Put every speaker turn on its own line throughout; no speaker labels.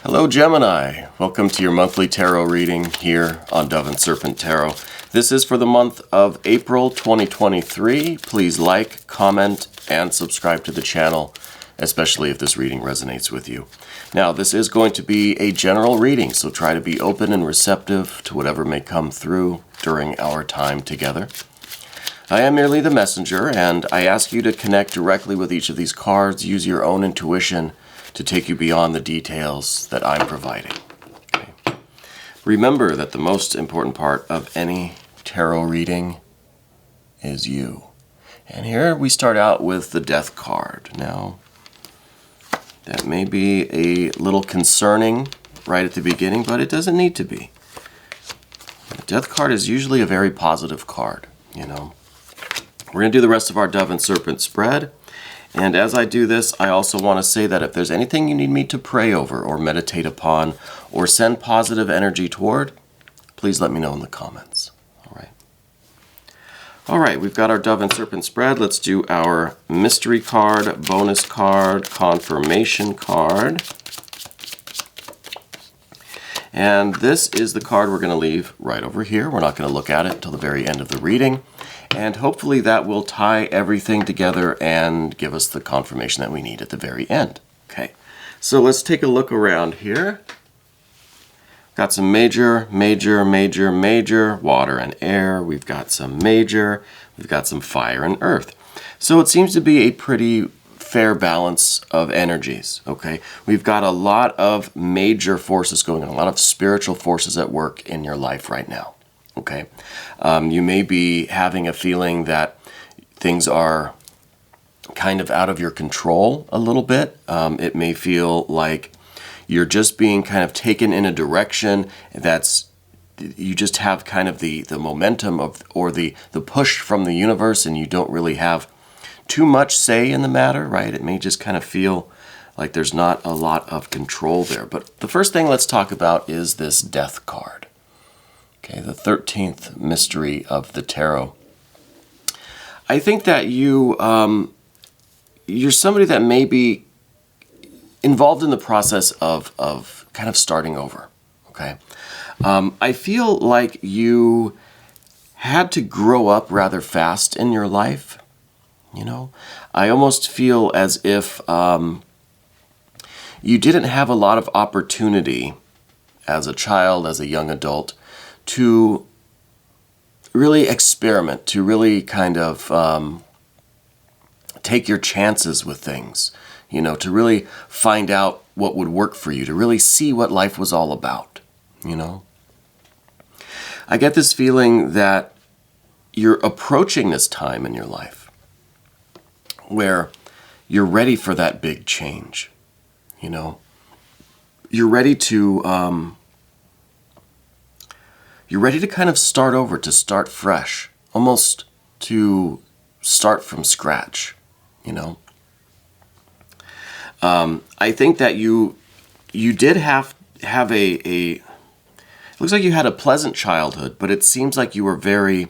Hello Gemini, welcome to your monthly tarot reading here on Dove and Serpent Tarot. This is for the month of April 2023. Please like, comment, and subscribe to the channel, especially if this reading resonates with you. Now, this is going to be a general reading, so try to be open and receptive to whatever may come through during our time together. I am merely the messenger, and I ask you to connect directly with each of these cards. Use your own intuition to take you beyond the details that I'm providing. Okay. Remember that the most important part of any tarot reading is you. And here we start out with the Death card. Now, that may be a little concerning right at the beginning, but it doesn't need to be. The Death card is usually a very positive card, you know. We're going to do the rest of our Dove and Serpent spread. And as I do this, I also want to say that if there's anything you need me to pray over or meditate upon or send positive energy toward, please let me know in the comments. All right, we've got our Dove and Serpent spread. Let's do our mystery card, bonus card, confirmation card. And this is the card we're going to leave right over here. We're not going to look at it until the very end of the reading. And hopefully that will tie everything together and give us the confirmation that we need at the very end. Okay, so let's take a look around here. Got some major, water and air. We've got some major, we've got some fire and earth. So it seems to be a pretty fair balance of energies, okay? We've got a lot of major forces going on, a lot of spiritual forces at work in your life right now. Okay, you may be having a feeling that things are kind of out of your control a little bit. It may feel like you're just being kind of taken in a direction that's, you just have kind of the momentum of, or the push from the universe, and you don't really have too much say in the matter, right? It may just kind of feel like there's not a lot of control there. But the first thing let's talk about is this Death card. Okay, the 13th mystery of the tarot. I think that you're somebody that may be involved in the process of kind of starting over, okay? I feel like you had to grow up rather fast in your life, you know? I almost feel as if you didn't have a lot of opportunity as a child, as a young adult, to really experiment, to really kind of take your chances with things, you know, to really find out what would work for you, to really see what life was all about, you know. I get this feeling that you're approaching this time in your life where you're ready for that big change, you know. You're ready to kind of start over, to start fresh, almost to start from scratch, you know. I think that you did have it looks like you had a pleasant childhood, but it seems like you were very,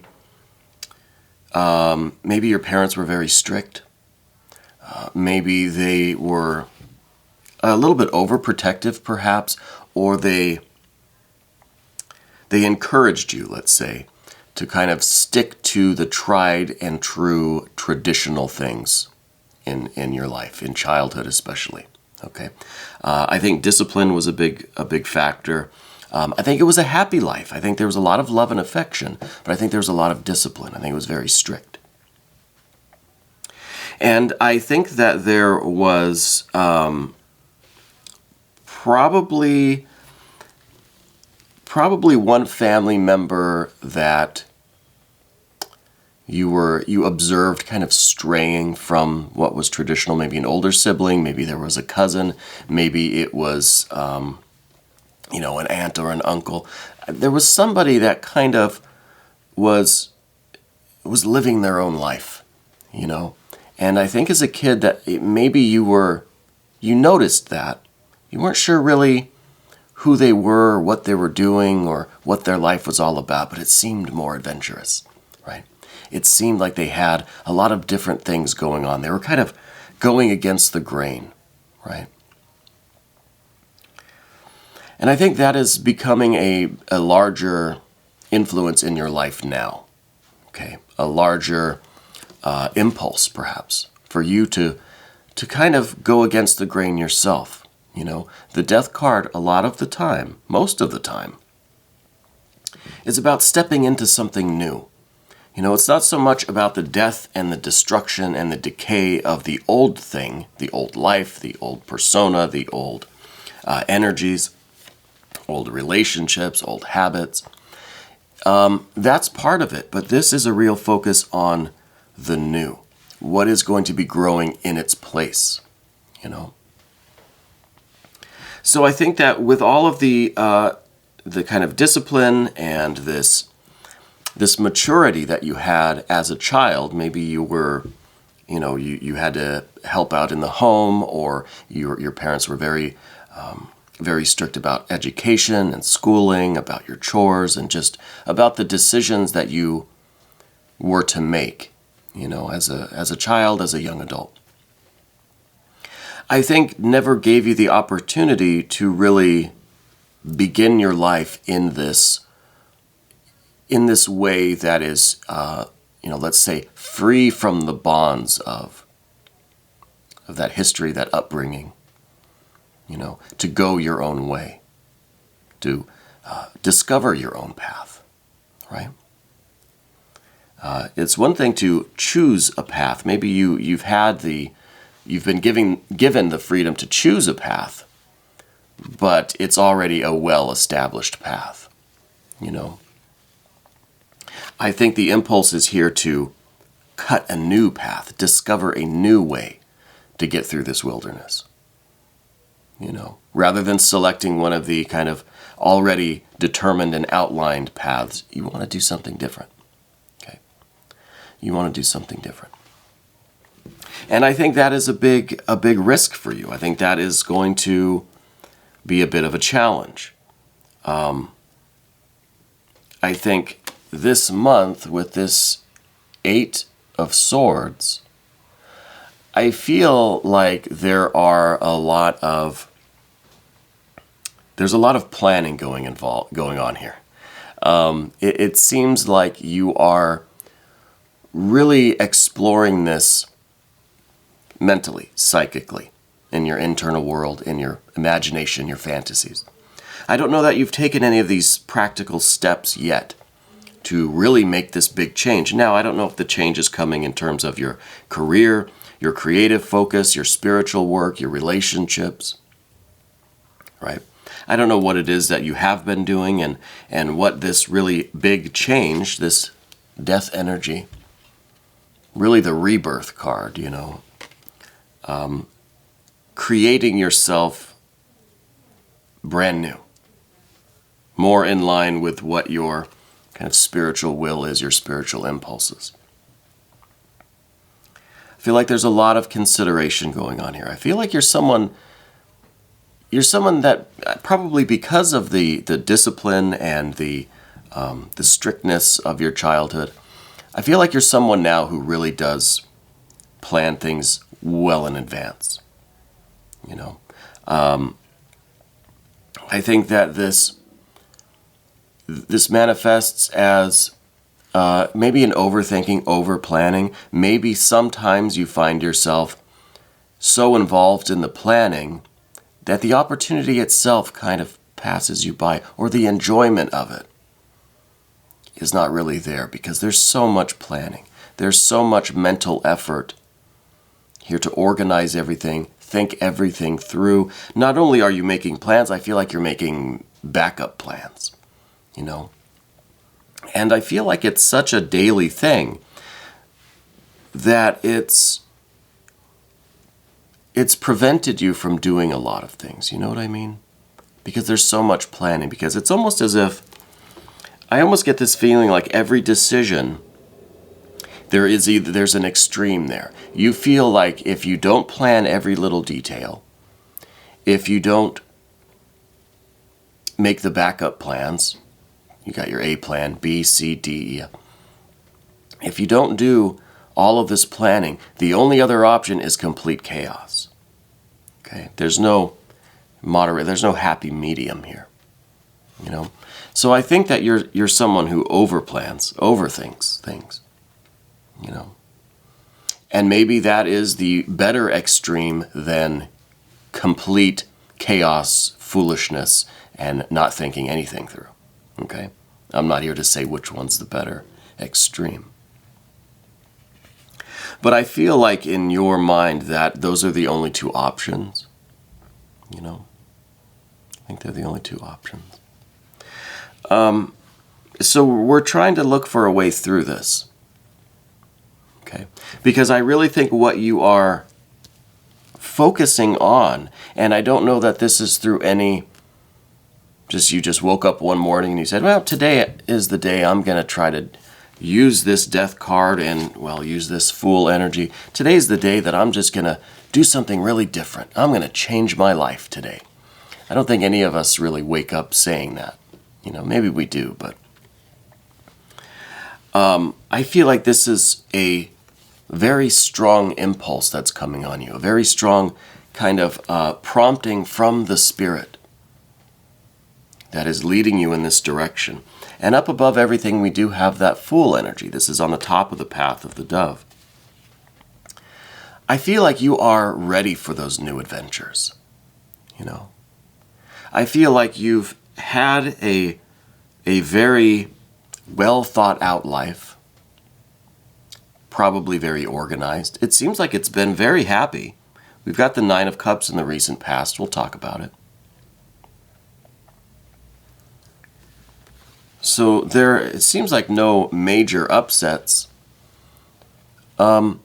maybe your parents were very strict. Maybe they were a little bit overprotective, perhaps, or they encouraged you, let's say, to kind of stick to the tried and true traditional things in your life, in childhood especially, okay? I think discipline was a big factor. I think it was a happy life. I think there was a lot of love and affection, but I think there was a lot of discipline. I think it was very strict. And I think that there was probably one family member that you observed kind of straying from what was traditional, maybe an older sibling, maybe there was a cousin, maybe it was, you know, an aunt or an uncle. There was somebody that kind of was living their own life, you know. And I think as a kid that maybe you noticed that. You weren't sure really who they were, or what they were doing, or what their life was all about, but it seemed more adventurous, right? It seemed like they had a lot of different things going on. They were kind of going against the grain, right? And I think that is becoming a larger influence in your life now. Okay, a larger impulse, perhaps, for you to kind of go against the grain yourself. You know, the death card, a lot of the time, most of the time, is about stepping into something new. You know, it's not so much about the death and the destruction and the decay of the old thing, the old life, the old persona, the old energies, old relationships, old habits. That's part of it, but this is a real focus on the new. What is going to be growing in its place, you know? So I think that with all of the kind of discipline and this maturity that you had as a child, maybe you were, you know, you had to help out in the home, or your parents were very strict about education and schooling, about your chores, and just about the decisions that you were to make, you know, as a child, as a young adult. I think never gave you the opportunity to really begin your life in this way that is, you know, let's say, free from the bonds of that history, that upbringing, you know, to go your own way, to discover your own path, right? It's one thing to choose a path. Maybe you've been given the freedom to choose a path, but it's already a well-established path, you know. I think the impulse is here to cut a new path, discover a new way to get through this wilderness, you know, rather than selecting one of the kind of already determined and outlined paths. You want to do something different, okay? You want to do something different. And I think that is a big risk for you. I think that is going to be a bit of a challenge. I think this month, with this 8 of Swords, I feel like there's a lot of planning going on here. It seems like you are really exploring this mentally, psychically, in your internal world, in your imagination, your fantasies. I don't know that you've taken any of these practical steps yet to really make this big change. Now, I don't know if the change is coming in terms of your career, your creative focus, your spiritual work, your relationships, right? I don't know what it is that you have been doing and what this really big change, this death energy, really the rebirth card, you know, creating yourself brand new, more in line with what your kind of spiritual will is, your spiritual impulses. I feel like there's a lot of consideration going on here. I feel like you're someone that probably, because of the discipline and the strictness of your childhood, I feel like you're someone now who really does plan things well in advance. You know, I think that this manifests as maybe an overthinking, over-planning. Maybe sometimes you find yourself so involved in the planning that the opportunity itself kind of passes you by, or the enjoyment of it is not really there, because there's so much planning. There's so much mental effort here to organize everything, think everything through. Not only are you making plans, I feel like you're making backup plans, you know. And I feel like it's such a daily thing that it's prevented you from doing a lot of things, you know what I mean? Because there's so much planning, because it's almost as if, I almost get this feeling like every decision, there's an extreme there. You feel like if you don't plan every little detail, if you don't make the backup plans, you got your A plan, B, C, D, E. If you don't do all of this planning, the only other option is complete chaos. Okay? There's no moderate. There's no happy medium here, you know. So I think that you're someone who overplans, overthinks things, you know. And maybe that is the better extreme than complete chaos, foolishness, and not thinking anything through. Okay? I'm not here to say which one's the better extreme. But I feel like in your mind that those are the only two options. You know? I think they're the only two options. So we're trying to look for a way through this. Okay? Because I really think what you are focusing on, and I don't know that this is through any, you just woke up one morning and you said, well, today is the day I'm going to try to use this death card and, well, use this fool energy. Today's the day that I'm just going to do something really different. I'm going to change my life today. I don't think any of us really wake up saying that. You know, maybe we do, but I feel like this is a very strong impulse that's coming on you, a very strong kind of prompting from the Spirit that is leading you in this direction. And up above everything, we do have that Fool energy. This is on the top of the path of the dove. I feel like you are ready for those new adventures, you know. I feel like you've had a very well thought out life, probably very organized. It seems like it's been very happy. We've got the Nine of Cups in the recent past. We'll talk about it. So it seems like no major upsets. But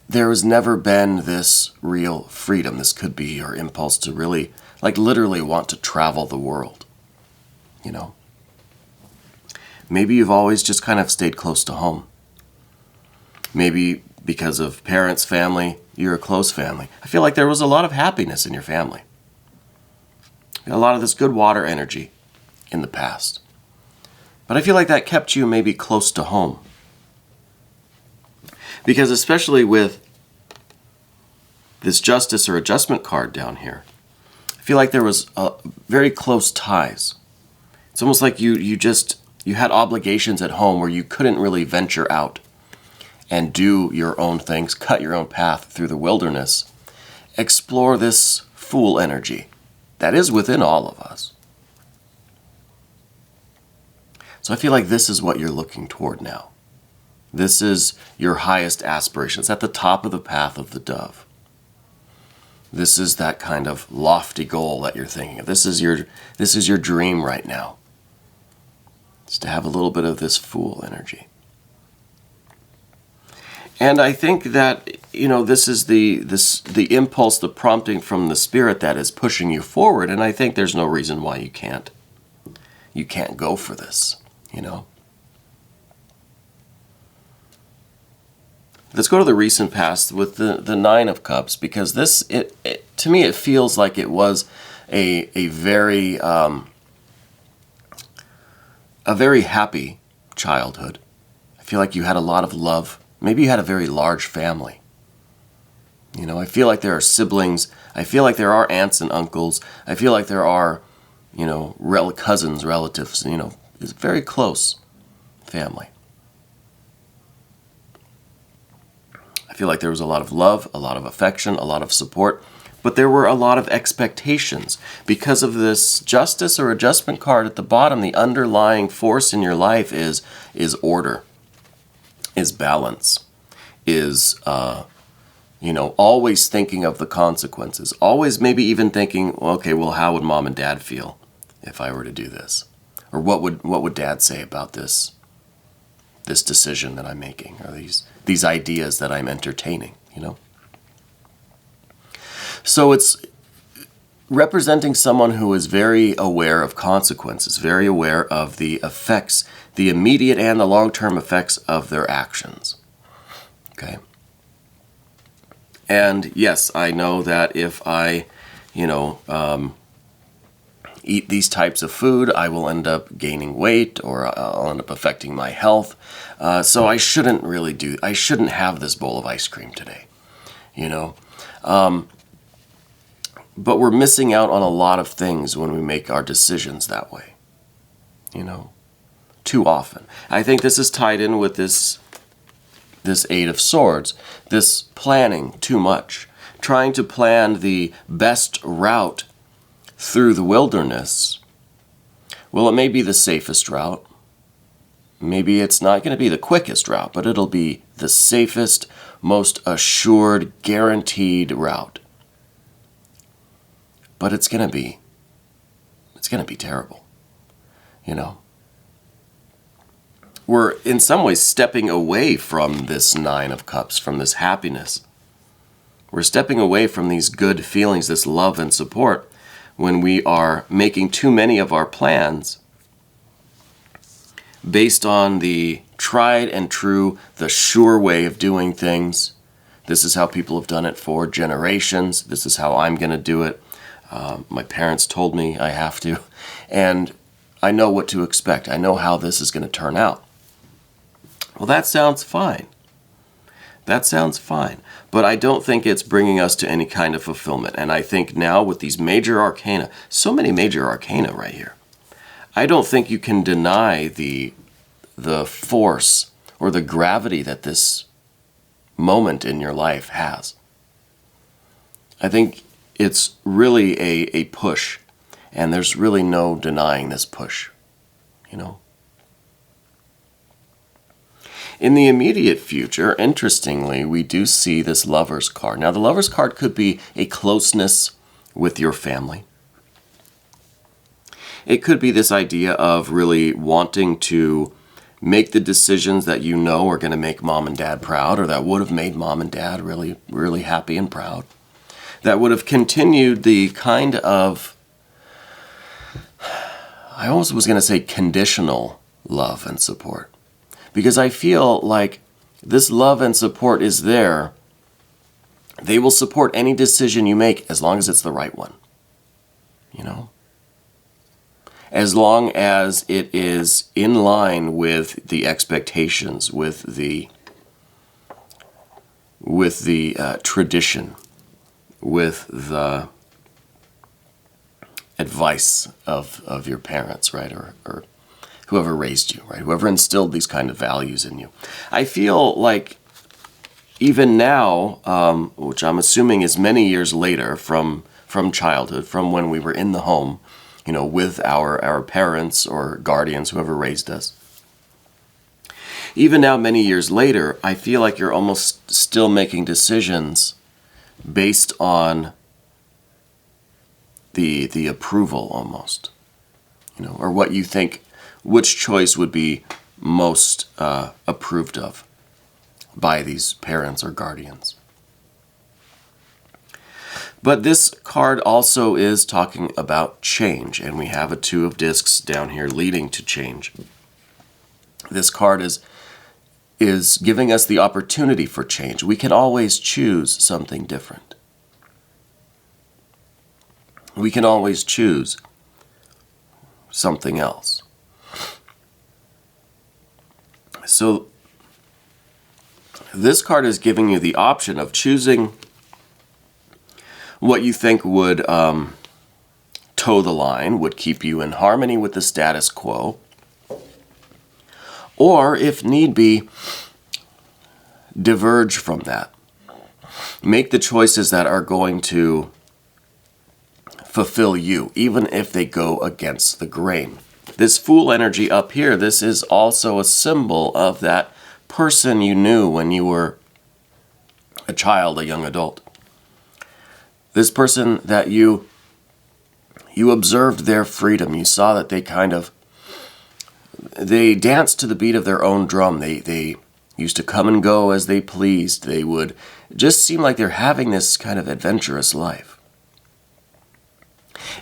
there has never been this real freedom. This could be your impulse to really, like literally want to travel the world, you know. Maybe you've always just kind of stayed close to home. Maybe because of parents, family, you're a close family. I feel like there was a lot of happiness in your family. A lot of this good water energy in the past. But I feel like that kept you maybe close to home. Because especially with this Justice or Adjustment card down here, I feel like there was very close ties. It's almost like you had obligations at home where you couldn't really venture out and do your own things, cut your own path through the wilderness. Explore this Fool energy that is within all of us. So I feel like this is what you're looking toward now. This is your highest aspiration. It's at the top of the path of the dove. This is that kind of lofty goal that you're thinking of. This is your dream right now. It's to have a little bit of this Fool energy. And I think that, you know, this is the impulse, the prompting from the Spirit that is pushing you forward. And I think there's no reason why you can't go for this, you know. Let's go to the recent past with the Nine of Cups, because this, to me, it feels like it was a very happy childhood. I feel like you had a lot of love. Maybe you had a very large family. You know, I feel like there are siblings. I feel like there are aunts and uncles. I feel like there are, you know, cousins, relatives. You know, it's a very close family. I feel like there was a lot of love, a lot of affection, a lot of support, but there were a lot of expectations. Because of this Justice or Adjustment card at the bottom, the underlying force in your life is order, is balance, is, always thinking of the consequences. Always maybe even thinking, okay, well, how would mom and dad feel if I were to do this? Or what would dad say about this decision that I'm making, or these ideas that I'm entertaining, you know? So it's representing someone who is very aware of consequences, very aware of the effects, the immediate and the long-term effects of their actions. Okay? And yes, I know that if I, eat these types of food, I will end up gaining weight, or I'll end up affecting my health. So I shouldn't have this bowl of ice cream today, you know. But we're missing out on a lot of things when we make our decisions that way. Too often. I think this is tied in with this Eight of Swords, this planning too much, trying to plan the best route through the wilderness. Well, it may be the safest route. Maybe it's not going to be the quickest route, but it'll be the safest, most assured, guaranteed route. But it's going to be terrible. We're in some ways stepping away from this Nine of Cups, from this happiness. We're stepping away from these good feelings, this love and support, when we are making too many of our plans based on the tried and true, the sure way of doing things. This is how people have done it for generations. This is how I'm going to do it. My parents told me I have to. And I know what to expect. I know how this is going to turn out. Well, that sounds fine. That sounds fine. But I don't think it's bringing us to any kind of fulfillment. And I think now with these major arcana, so many major arcana right here, I don't think you can deny the force or the gravity that this moment in your life has. I think it's really a push, and there's really no denying this push, In the immediate future, interestingly, we do see this Lover's card. Now, the Lover's card could be a closeness with your family. It could be this idea of really wanting to make the decisions that you know are going to make mom and dad proud, or that would have made mom and dad really, really happy and proud. That would have continued the kind of, I almost was going to say conditional love and support. Because I feel like this love and support is there. They will support any decision you make as long as it's the right one. As long as it is in line with the expectations, with the tradition, with the advice of your parents, right? Or whoever raised you, right? Whoever instilled these kind of values in you. I feel like even now, which I'm assuming is many years later from childhood, from when we were in the home, with our parents or guardians, whoever raised us. Even now, many years later, I feel like you're almost still making decisions based on the approval almost, or what you think, which choice would be most approved of by these parents or guardians. But this card also is talking about change, and we have a Two of Discs down here leading to change. This card is giving us the opportunity for change. We can always choose something different. We can always choose something else. So this card is giving you the option of choosing what you think would toe the line, would keep you in harmony with the status quo, or, if need be, diverge from that. Make the choices that are going to fulfill you, even if they go against the grain. This Fool energy up here, this is also a symbol of that person you knew when you were a child, a young adult. This person that you observed their freedom. You saw that they danced to the beat of their own drum. They used to come and go as they pleased. They would just seem like they're having this kind of adventurous life.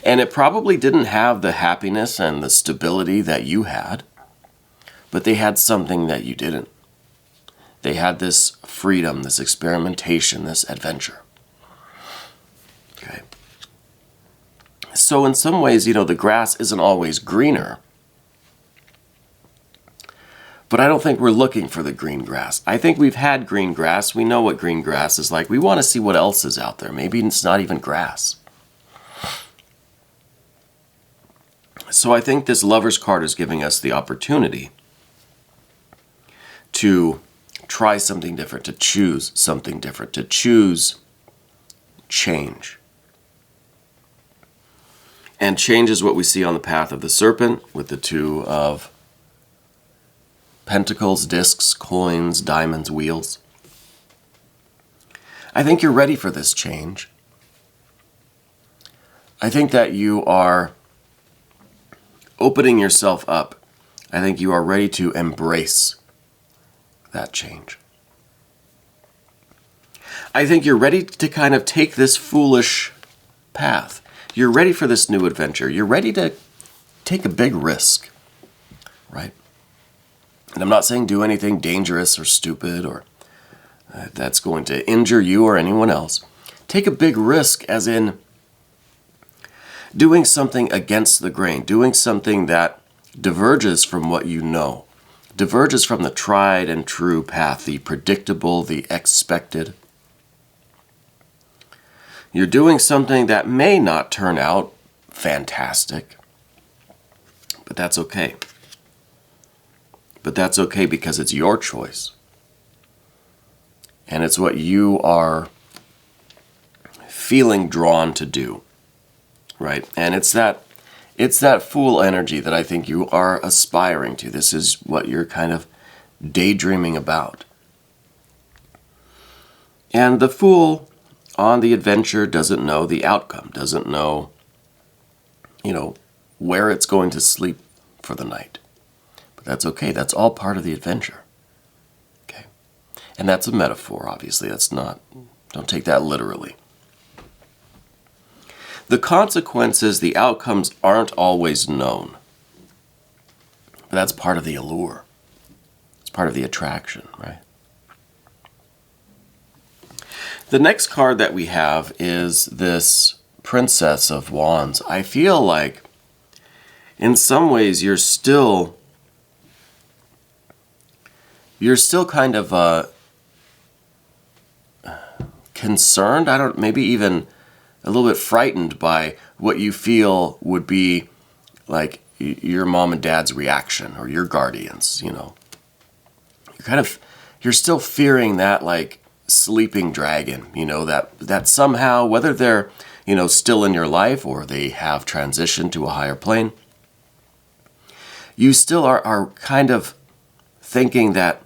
And it probably didn't have the happiness and the stability that you had, but they had something that you didn't. They had this freedom, this experimentation, this adventure. Okay. So in some ways, the grass isn't always greener. But I don't think we're looking for the green grass. I think we've had green grass. We know what green grass is like. We want to see what else is out there. Maybe it's not even grass. So I think this Lover's card is giving us the opportunity to try something different, to choose something different, to choose change. And change is what we see on the path of the Serpent with the Two of Pentacles, discs, coins, diamonds, wheels. I think you're ready for this change. I think that you are opening yourself up. I think you are ready to embrace that change. I think you're ready to kind of take this foolish path. You're ready for this new adventure. You're ready to take a big risk, right? And I'm not saying do anything dangerous or stupid or that's going to injure you or anyone else. Take a big risk as in doing something against the grain, doing something that diverges from what you know, diverges from the tried and true path, the predictable, the expected. You're doing something that may not turn out fantastic, but that's okay. But that's okay because it's your choice. And it's what you are feeling drawn to do, right? And it's that fool energy that I think you are aspiring to. This is what you're kind of daydreaming about. And the fool on the adventure doesn't know the outcome, doesn't know, where it's going to sleep for the night. But that's okay. That's all part of the adventure. Okay. And that's a metaphor, obviously. Don't take that literally. The consequences, the outcomes aren't always known. But that's part of the allure. It's part of the attraction, right? The next card that we have is this Princess of Wands. I feel like in some ways you're still kind of concerned, maybe even a little bit frightened by what you feel would be like your mom and dad's reaction or your guardians, You're still fearing that like sleeping dragon, that somehow, whether they're, still in your life or they have transitioned to a higher plane, you still are kind of thinking that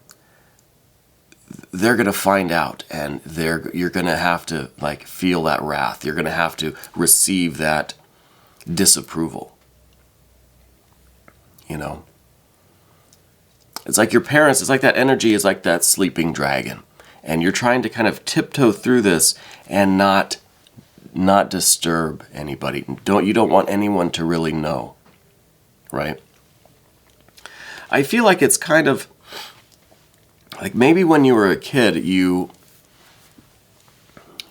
they're going to find out and you're going to have to like feel that wrath. You're going to have to receive that disapproval. It's like your parents, it's like that energy is like that sleeping dragon. And you're trying to kind of tiptoe through this and not disturb anybody. You don't want anyone to really know, right? I feel like it's kind of like maybe when you were a kid, you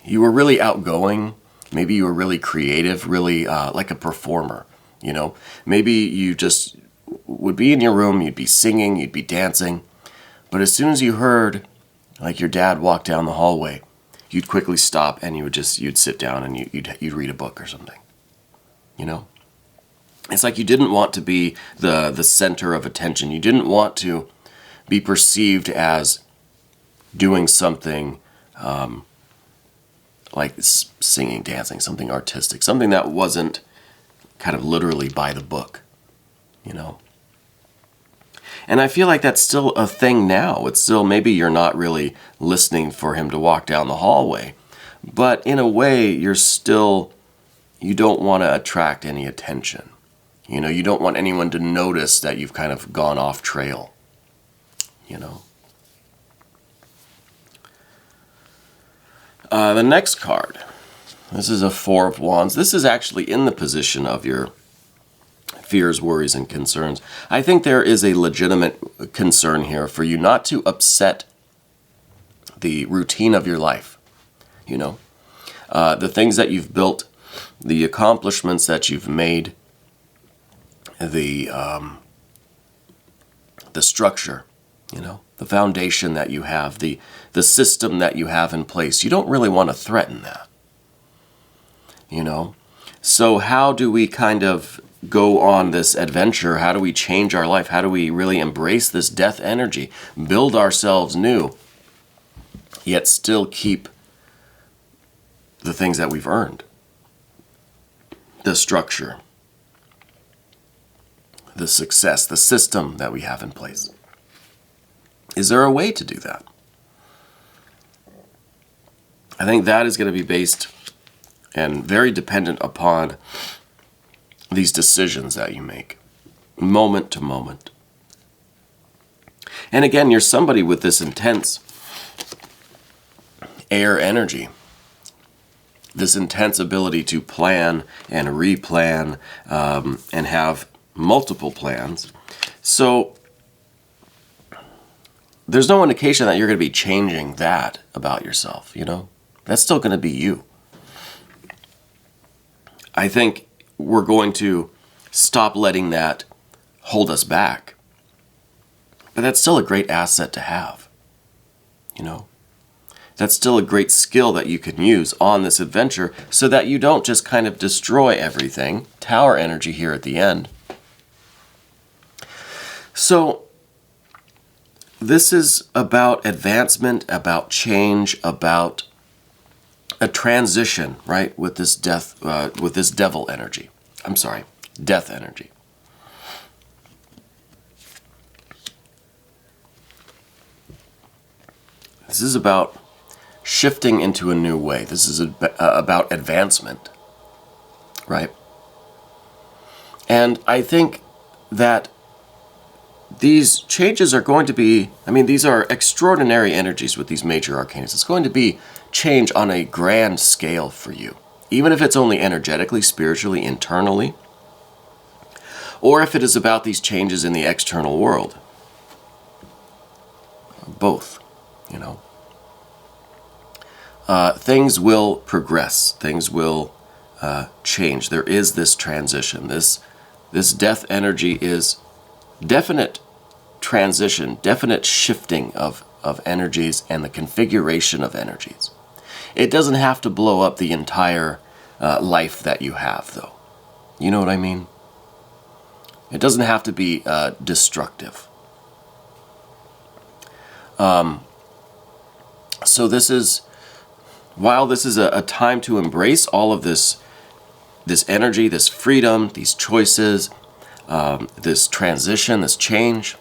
were really outgoing. Maybe you were really creative, really like a performer, Maybe you just would be in your room, you'd be singing, you'd be dancing. But as soon as you heard like your dad walk down the hallway, you'd quickly stop and you'd sit down and you'd read a book or something. It's like you didn't want to be the center of attention. You didn't want to be perceived as doing something like singing, dancing, something artistic, something that wasn't kind of literally by the book, And I feel like that's still a thing now. It's still, maybe you're not really listening for him to walk down the hallway, but in a way you don't want to attract any attention. You don't want anyone to notice that you've kind of gone off trail, The next card, this is a Four of Wands. This is actually in the position of your fears, worries, and concerns. I think there is a legitimate concern here for you not to upset the routine of your life. The things that you've built, the accomplishments that you've made, the structure, the foundation that you have, the system that you have in place. You don't really want to threaten that. So how do we kind of go on this adventure? How do we change our life? How do we really embrace this death energy, build ourselves new, yet still keep the things that we've earned? The structure, the success, the system that we have in place. Is there a way to do that? I think that is going to be based and very dependent upon these decisions that you make, moment to moment. And again, you're somebody with this intense air energy, this intense ability to plan and replan and have multiple plans. So there's no indication that you're going to be changing that about yourself, you know? That's still going to be you. I think we're going to stop letting that hold us back. But that's still a great asset to have, you know? That's still a great skill that you can use on this adventure so that you don't just kind of destroy everything. Tower energy here at the end. So this is about advancement, about change, about a transition, right, with this devil energy. I'm sorry, death energy. This is about shifting into a new way. This is about advancement, right? And I think that these changes are going to be, these are extraordinary energies with these major arcanas. It's going to be change on a grand scale for you, even if it's only energetically, spiritually, internally, or if it is about these changes in the external world. Both, you know. Things will progress. Things will change. There is this transition. This death energy is definite transition, definite shifting of energies and the configuration of energies. It doesn't have to blow up the entire life that you have, though. You know what I mean? It doesn't have to be destructive. So this is, while this is a time to embrace all of this energy, this freedom, these choices, this transition, this change,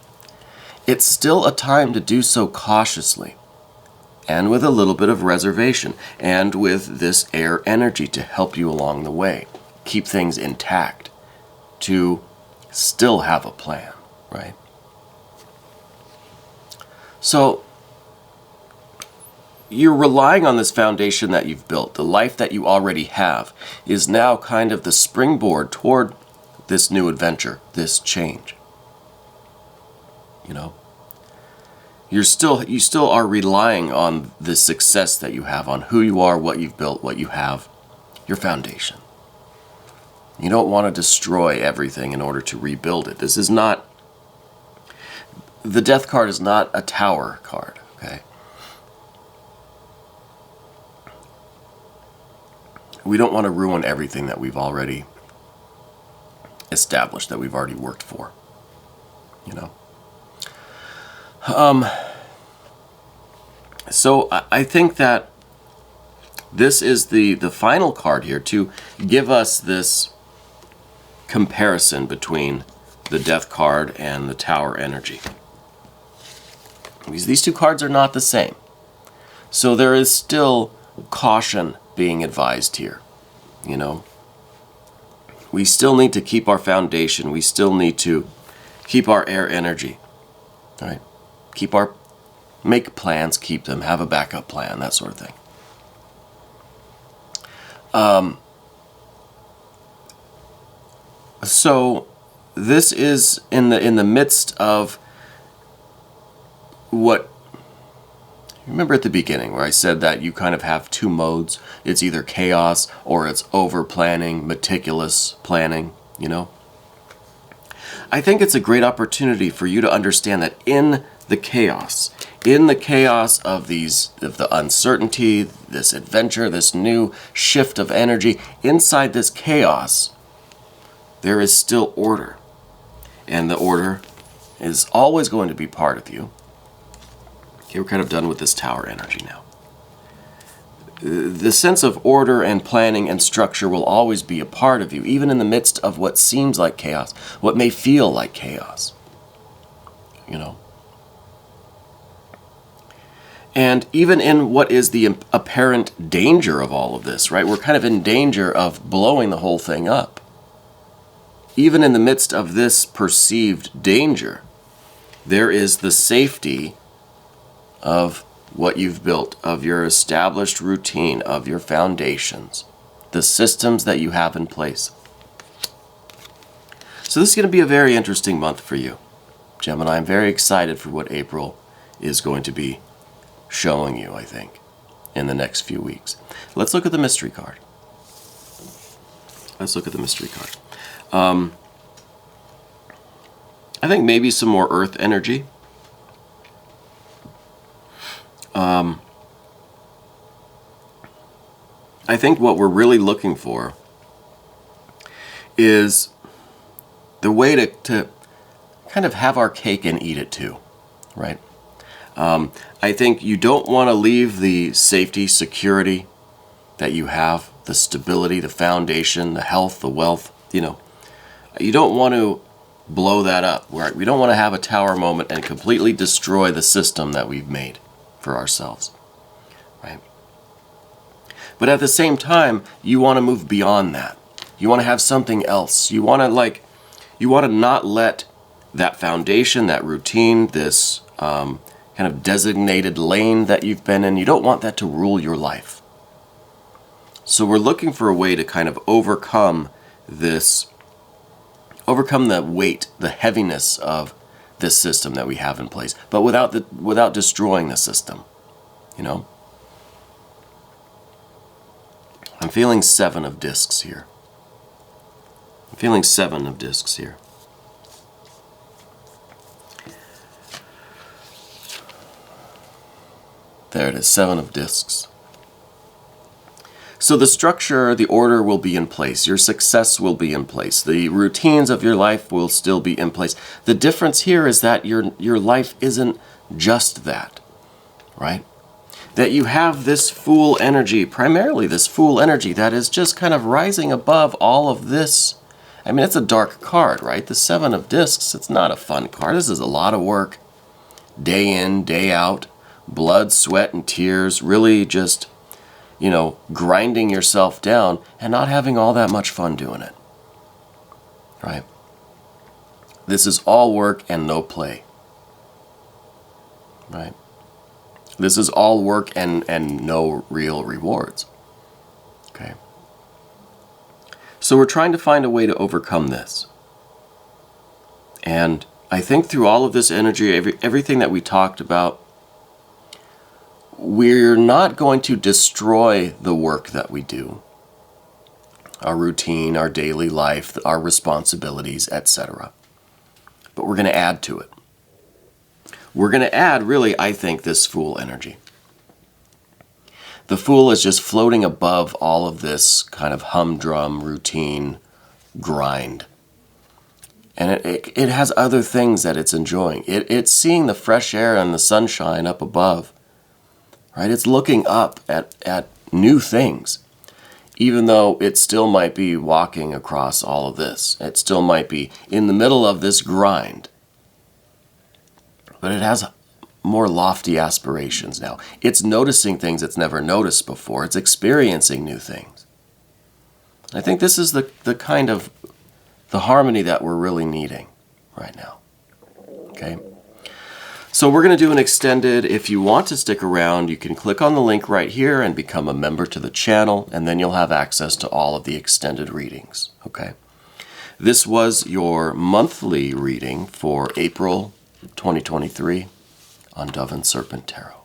it's still a time to do so cautiously and with a little bit of reservation and with this air energy to help you along the way. Keep things intact, to still have a plan, right? So you're relying on this foundation that you've built. The life that you already have is now kind of the springboard toward this new adventure, this change. You know, you still are relying on the success that you have, on who you are, what you've built, what you have, your foundation. You don't want to destroy everything in order to rebuild it. This is not, the death card is not a tower card, okay? We don't want to ruin everything that we've already established, that we've already worked for, you know? So I think that this is the final card here to give us this comparison between the death card and the tower energy. These two cards are not the same. So there is still caution being advised here, you know? We still need to keep our foundation. We still need to keep our air energy, right? Make plans, keep them, have a backup plan, that sort of thing. So this is in the midst of what, remember at the beginning where I said that you kind of have two modes. It's either chaos or it's over planning, meticulous planning, you know? I think it's a great opportunity for you to understand that in the chaos, in the chaos of the uncertainty, this adventure, this new shift of energy, inside this chaos, there is still order. And the order is always going to be part of you. Okay, we're kind of done with this tower energy now. The sense of order and planning and structure will always be a part of you, even in the midst of what seems like chaos, what may feel like chaos. You know? And even in what is the apparent danger of all of this, right? We're kind of in danger of blowing the whole thing up. Even in the midst of this perceived danger, there is the safety of what you've built, of your established routine, of your foundations, the systems that you have in place. So this is going to be a very interesting month for you, Gemini. I'm very excited for what April is going to be showing you, I think, in the next few weeks. Let's look at the mystery card. Let's look at the mystery card. I think maybe some more earth energy. I think what we're really looking for is the way to kind of have our cake and eat it too, right? I think you don't want to leave the safety, security that you have, the stability, the foundation, the health, the wealth, you know. You don't want to blow that up. We don't want to have a tower moment and completely destroy the system that we've made for ourselves, right? But at the same time, you want to move beyond that. You want to have something else. You want to not let that foundation, that routine, this kind of designated lane that you've been in, you don't want that to rule your life. So we're looking for a way to kind of overcome the weight, the heaviness of this system that we have in place, but without destroying the system, you know? I'm feeling 7 of discs here. I'm feeling 7 of discs here. There it is, 7 of discs. So the structure, the order will be in place. Your success will be in place. The routines of your life will still be in place. The difference here is that your life isn't just that, right? That you have this Fool energy, primarily this Fool energy that is just kind of rising above all of this. I mean, it's a dark card, right? The 7 of discs, it's not a fun card. This is a lot of work, day in, day out, blood, sweat, and tears, really just, you know, grinding yourself down and not having all that much fun doing it, right? This is all work and no play, right? This is all work and no real rewards, okay? So we're trying to find a way to overcome this. And I think through all of this energy, everything that we talked about, we're not going to destroy the work that we do, our routine, our daily life, our responsibilities, etc. But we're going to add to it. We're going to add, really, I think, this Fool energy. The Fool is just floating above all of this kind of humdrum, routine, grind. And it has other things that it's enjoying. It's seeing the fresh air and the sunshine up above. Right? It's looking up at new things, even though it still might be walking across all of this. It still might be in the middle of this grind. But it has more lofty aspirations now. It's noticing things it's never noticed before. It's experiencing new things. I think this is the kind of the harmony that we're really needing right now. Okay? So we're going to do an extended. If you want to stick around, you can click on the link right here and become a member to the channel, and then you'll have access to all of the extended readings, okay? This was your monthly reading for April 2023 on Dove and Serpent Tarot.